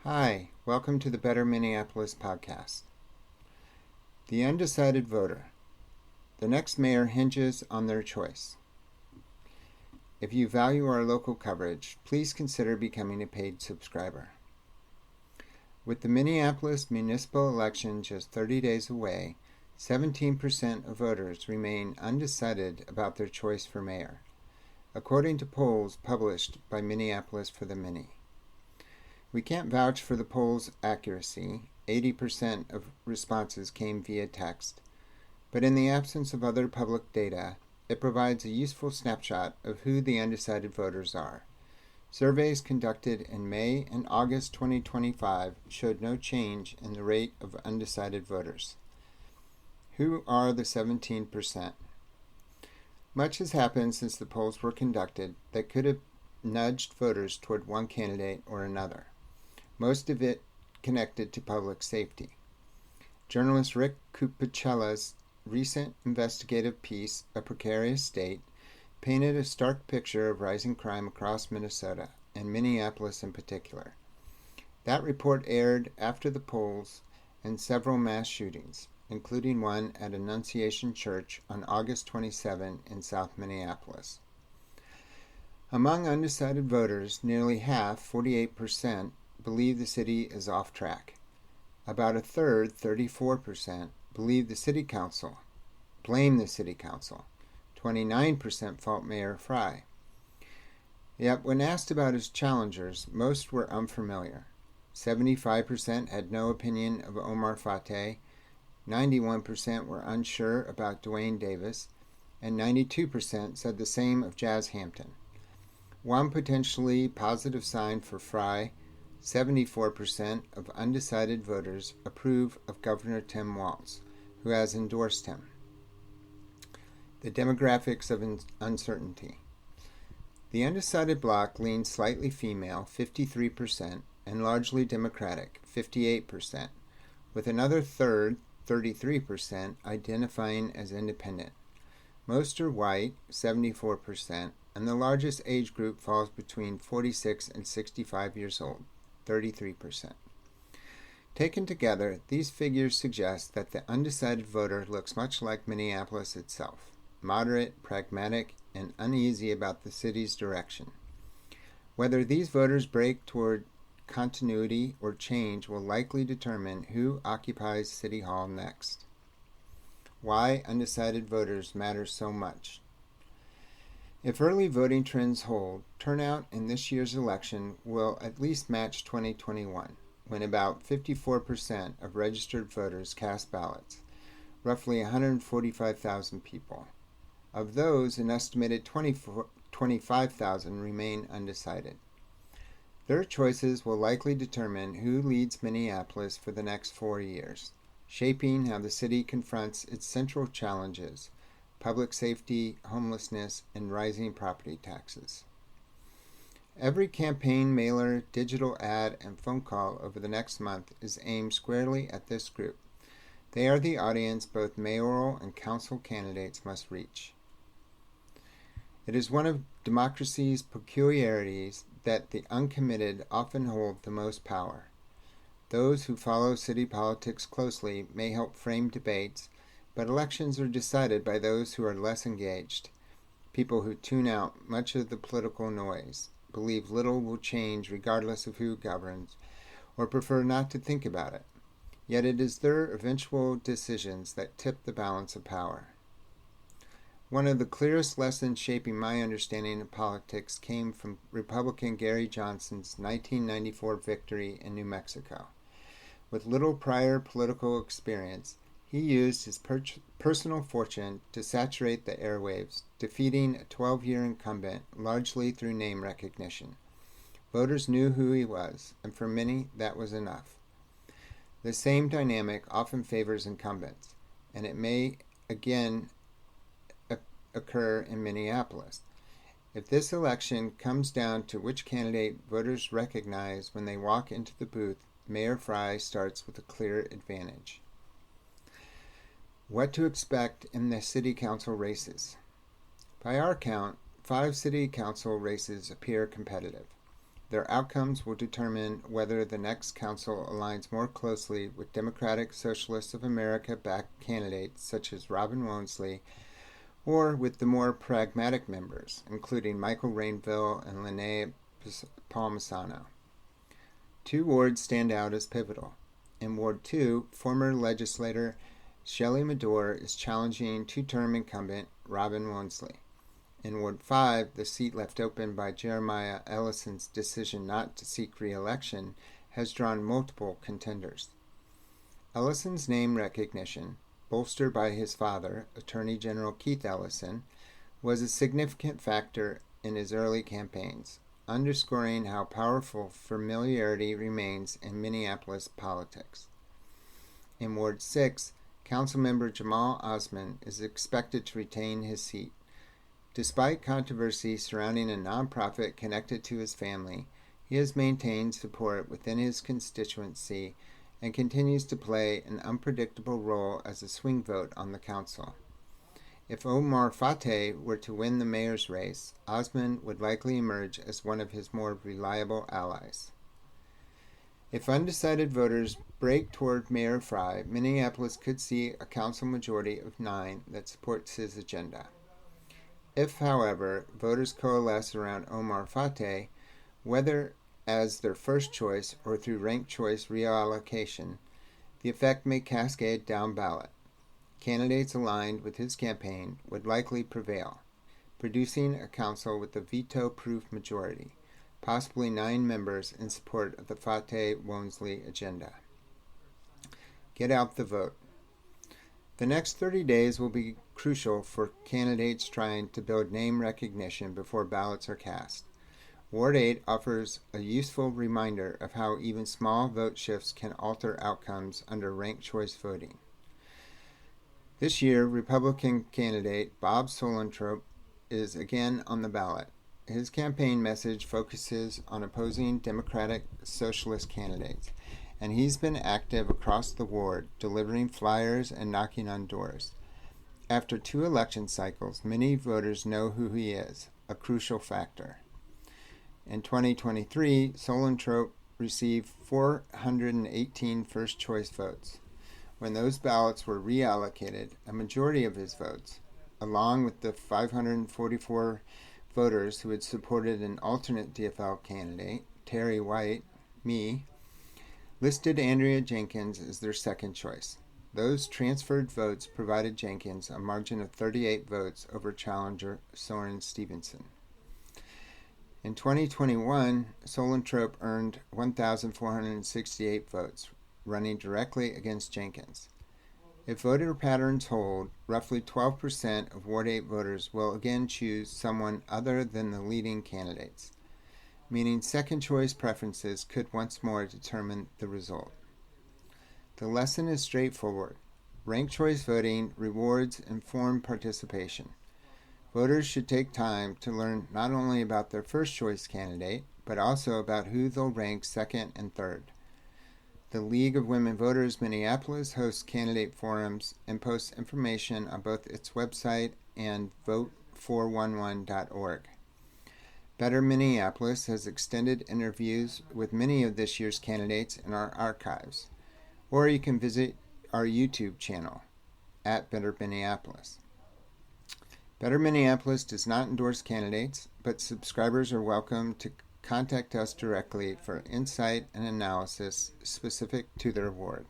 Hi, welcome to the Better Minneapolis podcast. The Undecided Voter. The next mayor hinges on their choice. If you value our local coverage, please consider becoming a paid subscriber. With the Minneapolis municipal election just 30 days away, 17% of voters remain undecided about their choice for mayor, according to polls published by Minneapolis for the Mini. We can't vouch for the poll's accuracy. 80% of responses came via text. But in the absence of other public data, it provides a useful snapshot of who the undecided voters are. Surveys conducted in May and August 2025 showed no change in the rate of undecided voters. Who are the 17%? Much has happened since the polls were conducted that could have nudged voters toward one candidate or another, most of it connected to public safety. Journalist Rick Cupichella's recent investigative piece, A Precarious State, painted a stark picture of rising crime across Minnesota, and Minneapolis in particular. That report aired after the polls and several mass shootings, including one at Annunciation Church on August 27 in South Minneapolis. Among undecided voters, nearly half, 48%, believe the city is off track. About a third, 34%, blame the city council. 29% fault Mayor Frey. Yet when asked about his challengers, most were unfamiliar. 75% had no opinion of Omar Fateh, 91% were unsure about DeWayne Davis, and 92% said the same of Jazz Hampton. One potentially positive sign for Frey: 74% of undecided voters approve of Governor Tim Walz, who has endorsed him. The demographics of uncertainty. The undecided bloc leans slightly female, 53%, and largely Democratic, 58%, with another third, 33%, identifying as independent. Most are white, 74%, and the largest age group falls between 46 and 65 years old, 33%. Taken together, these figures suggest that the undecided voter looks much like Minneapolis itself: moderate, pragmatic, and uneasy about the city's direction. Whether these voters break toward continuity or change will likely determine who occupies City Hall next. Why undecided voters matter so much. If early voting trends hold, turnout in this year's election will at least match 2021, when about 54% of registered voters cast ballots, roughly 145,000 people. Of those, an estimated 25,000 remain undecided. Their choices will likely determine who leads Minneapolis for the next 4 years, shaping how the city confronts its central challenges: public safety, homelessness, and rising property taxes. Every campaign mailer, digital ad, and phone call over the next month is aimed squarely at this group. They are the audience both mayoral and council candidates must reach. It is one of democracy's peculiarities that the uncommitted often hold the most power. Those who follow city politics closely may help frame debates, but elections are decided by those who are less engaged, people who tune out much of the political noise, believe little will change regardless of who governs, or prefer not to think about it. Yet it is their eventual decisions that tip the balance of power. One of the clearest lessons shaping my understanding of politics came from Republican Gary Johnson's 1994 victory in New Mexico. With little prior political experience, he used his personal fortune to saturate the airwaves, defeating a 12-year incumbent largely through name recognition. Voters knew who he was, and for many, that was enough. The same dynamic often favors incumbents, and it may again occur in Minneapolis. If this election comes down to which candidate voters recognize when they walk into the booth, Mayor Frey starts with a clear advantage. What to expect in the city council races. By our count, 5 city council races appear competitive. Their outcomes will determine whether the next council aligns more closely with Democratic Socialists of America-backed candidates such as Robin Woensley, or with the more pragmatic members, including Michael Rainville and Lene Palmisano. 2 wards stand out as pivotal. In Ward 2, former legislator Shelley Medore is challenging 2-term incumbent Robin Woensley. In Ward 5, the seat left open by Jeremiah Ellison's decision not to seek re-election has drawn multiple contenders. Ellison's name recognition, bolstered by his father, Attorney General Keith Ellison, was a significant factor in his early campaigns, underscoring how powerful familiarity remains in Minneapolis politics. In Ward 6, Councilmember Jamal Osman is expected to retain his seat. Despite controversy surrounding a nonprofit connected to his family, he has maintained support within his constituency and continues to play an unpredictable role as a swing vote on the council. If Omar Fateh were to win the mayor's race, Osman would likely emerge as one of his more reliable allies. If undecided voters break toward Mayor Frey, Minneapolis could see a council majority of 9 that supports his agenda. If, however, voters coalesce around Omar Fateh, whether as their first choice or through ranked choice reallocation, the effect may cascade down ballot. Candidates aligned with his campaign would likely prevail, producing a council with a veto-proof majority, possibly 9 members in support of the Fateh-Woensley agenda. Get out the vote. The next 30 days will be crucial for candidates trying to build name recognition before ballots are cast. Ward 8 offers a useful reminder of how even small vote shifts can alter outcomes under ranked choice voting. This year, Republican candidate Bob Solentrop is again on the ballot. His campaign message focuses on opposing Democratic Socialist candidates, and he's been active across the ward, delivering flyers and knocking on doors. After 2 election cycles, many voters know who he is, a crucial factor. In 2023, Solentrop received 418 first-choice votes. When those ballots were reallocated, a majority of his votes, along with the 544 voters who had supported an alternate DFL candidate, Terry White, me, listed Andrea Jenkins as their second choice. Those transferred votes provided Jenkins a margin of 38 votes over challenger Soren Stevenson. In 2021, Solentrop earned 1,468 votes, running directly against Jenkins. If voter patterns hold, roughly 12% of Ward 8 voters will again choose someone other than the leading candidates, meaning second-choice preferences could once more determine the result. The lesson is straightforward. Ranked choice voting rewards informed participation. Voters should take time to learn not only about their first-choice candidate, but also about who they'll rank second and third. The League of Women Voters Minneapolis hosts candidate forums and posts information on both its website and vote411.org. Better Minneapolis has extended interviews with many of this year's candidates in our archives, or you can visit our YouTube channel, @BetterMinneapolis. Better Minneapolis does not endorse candidates, but subscribers are welcome to contact us directly for insight and analysis specific to their ward.